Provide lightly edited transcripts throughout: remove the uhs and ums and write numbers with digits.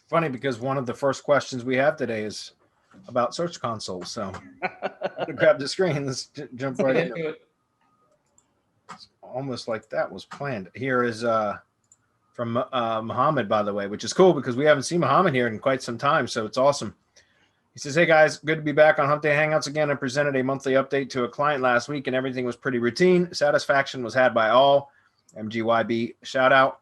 funny because one of the first questions we have today is about Search Console. So grab the screen. Let's jump right into it. It's almost like that was planned. Here is from Muhammad, by the way, which is cool because we haven't seen Muhammad here in quite some time. So it's awesome. He says, hey guys, good to be back on Hump Day Hangouts again. I presented a monthly update to a client last week and everything was pretty routine. Satisfaction was had by all. MGYB, shout out.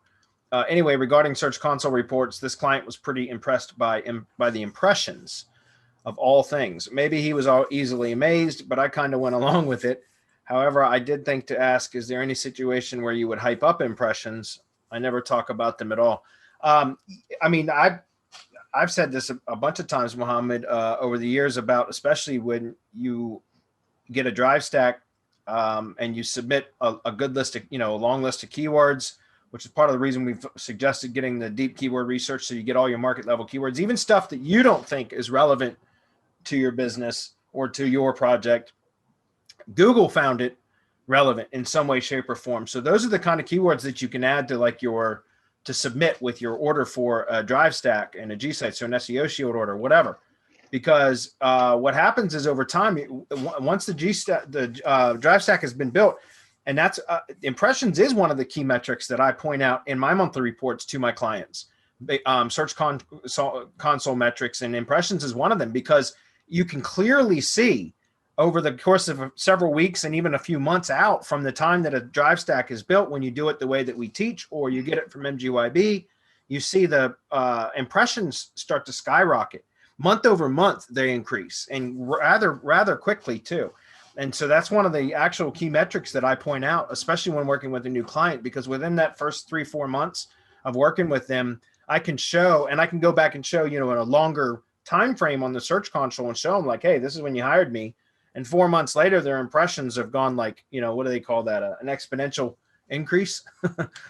Anyway, regarding Search Console reports, this client was pretty impressed by the impressions of all things. Maybe he was all easily amazed, but I kind of went along with it. However, I did think to ask, is there any situation where you would hype up impressions? I never talk about them at all. I mean, I've said this a bunch of times, Mohammed, over the years about, especially when you get a drive stack and you submit a good list of, a long list of keywords, which is part of the reason we've suggested getting the deep keyword research. So you get all your market level keywords, even stuff that you don't think is relevant to your business or to your project. Google found it relevant in some way, shape, or form. So those are the kind of keywords that you can add to like to submit with your order for a drive stack and a G site. So an SEO shield order, whatever. Because what happens is over time, once the drive stack has been built, and that's impressions is one of the key metrics that I point out in my monthly reports to my clients. Search console metrics, and impressions is one of them, because you can clearly see over the course of several weeks and even a few months out from the time that a drive stack is built, when you do it the way that we teach, or you get it from MGYB, you see the impressions start to skyrocket. Month over month, they increase, and rather quickly too. And so that's one of the actual key metrics that I point out, especially when working with a new client, because within that first 3-4 months of working with them, I can show, and I can go back and show, in a longer time frame on the Search Console and show them like, hey, this is when you hired me. And 4 months later, their impressions have gone like, what do they call that? An exponential increase,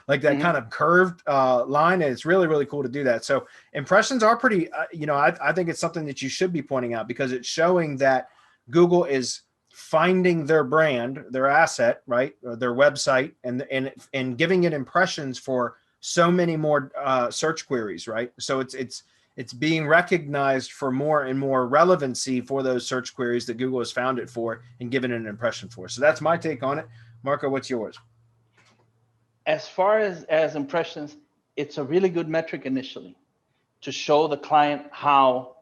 like that kind of curved line. And it's really, really cool to do that. So impressions are pretty, I think it's something that you should be pointing out, because it's showing that Google is finding their brand, their asset, right, or their website, and giving it impressions for so many more search queries, right? So it's being recognized for more and more relevancy for those search queries that Google has found it for and given it an impression for. So that's my take on it. Marco, what's yours? As far as impressions, it's a really good metric initially to show the client how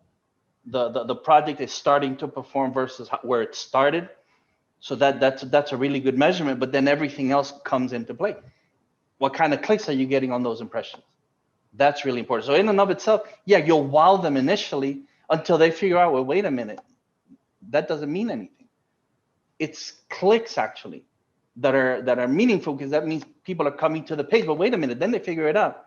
the project is starting to perform versus where it started. So that's a really good measurement, but then everything else comes into play. What kind of clicks are you getting on those impressions? That's really important. So in and of itself, yeah, you'll wow them initially until they figure out, well, wait a minute, that doesn't mean anything. It's clicks actually that are meaningful, because that means people are coming to the page. But wait a minute, then they figure it out.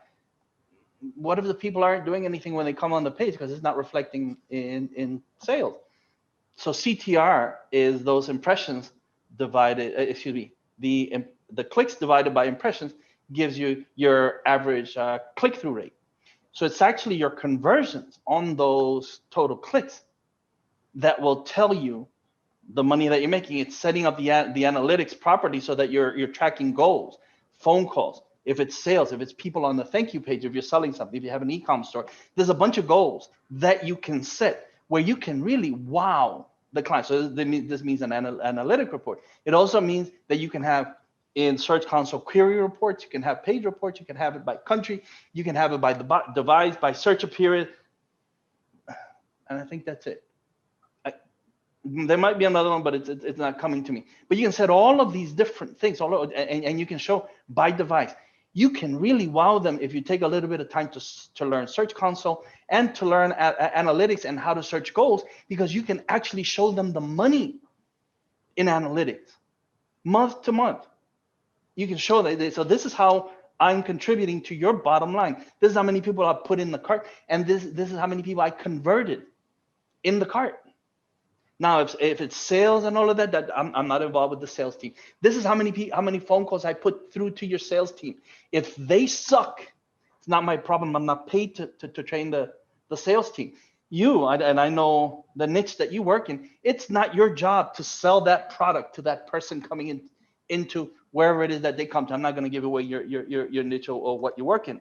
What if the people aren't doing anything when they come on the page because it's not reflecting in sales? So CTR is those impressions divided, the clicks divided by impressions gives you your average click-through rate. So it's actually your conversions on those total clicks that will tell you the money that you're making. It's setting up the analytics properly so that you're tracking goals, phone calls, if it's sales, if it's people on the thank you page, if you're selling something, if you have an e-com store. There's a bunch of goals that you can set where you can really wow the client. So this means an analytic report. It also means that you can have in Search Console query reports, you can have page reports, you can have it by country, you can have it by the device, by search period. And I think that's it. There might be another one, but it's not coming to me. But you can set all of these different things, and you can show by device. You can really wow them if you take a little bit of time to learn Search Console and to learn analytics and how to search goals, because you can actually show them the money in analytics month to month. You can show that. So this is how I'm contributing to your bottom line. This is how many people I put in the cart, and this is how many people I converted in the cart. Now, if it's sales and all of that I'm not involved with the sales team. This is how many phone calls I put through to your sales team. If they suck, it's not my problem. I'm not paid to train the sales team. And I know the niche that you work in. It's not your job to sell that product to that person coming into wherever it is that they come to. I'm not going to give away your niche or what you work in.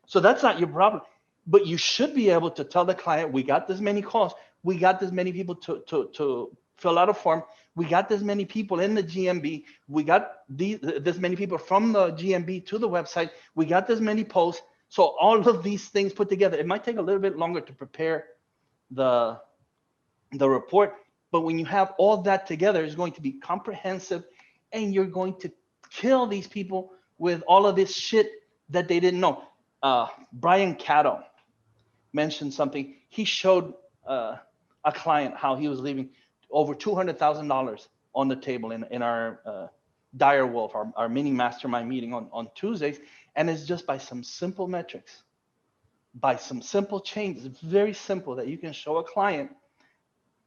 So that's not your problem. But you should be able to tell the client, we got this many calls, we got this many people to fill out a form, we got this many people in the GMB, we got this many people from the GMB to the website, we got this many posts. So all of these things put together, it might take a little bit longer to prepare the report, but when you have all that together, it's going to be comprehensive, and you're going to kill these people with all of this shit that they didn't know. Brian Catto mentioned something. He showed a client how he was leaving over $200,000 on the table in our Dire Wolf, our mini mastermind meeting on Tuesdays. And it's just by some simple metrics, by some simple changes. It's very simple that you can show a client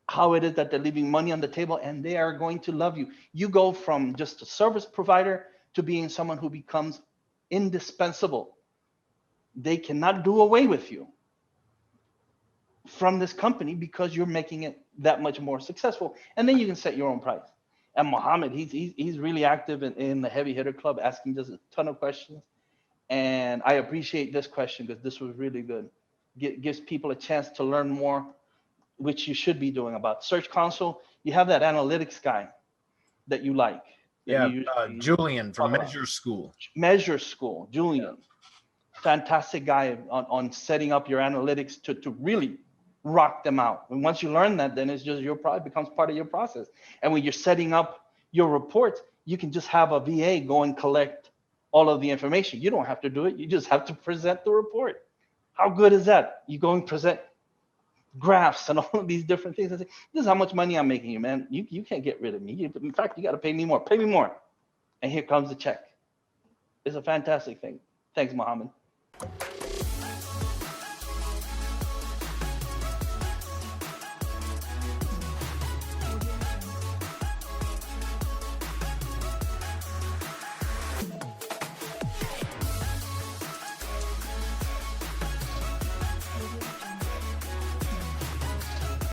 how it is that they're leaving money on the table, and they are going to love you. You go from just a service provider to being someone who becomes indispensable. They cannot do away with you from this company because you're making it that much more successful. And then you can set your own price. And Mohammed, he's really active in the Heavy Hitter Club, asking just a ton of questions. And I appreciate this question because this was really good. Gives people a chance to learn more, which you should be doing about Search Console. You have that analytics guy that you like. Yeah, Julian from Measure School. Measure School, Julian. Yeah. Fantastic guy on setting up your analytics to really rock them out. And once you learn that, then it's just your product becomes part of your process. And when you're setting up your reports, you can just have a VA go and collect all of the information. You don't have to do it. You just have to present the report. How good is that? You go and present graphs and all of these different things. I say, this is how much money I'm making you, man. You can't get rid of me. In fact, you got to pay me more. Pay me more. And here comes the check. It's a fantastic thing. Thanks, Mohammed.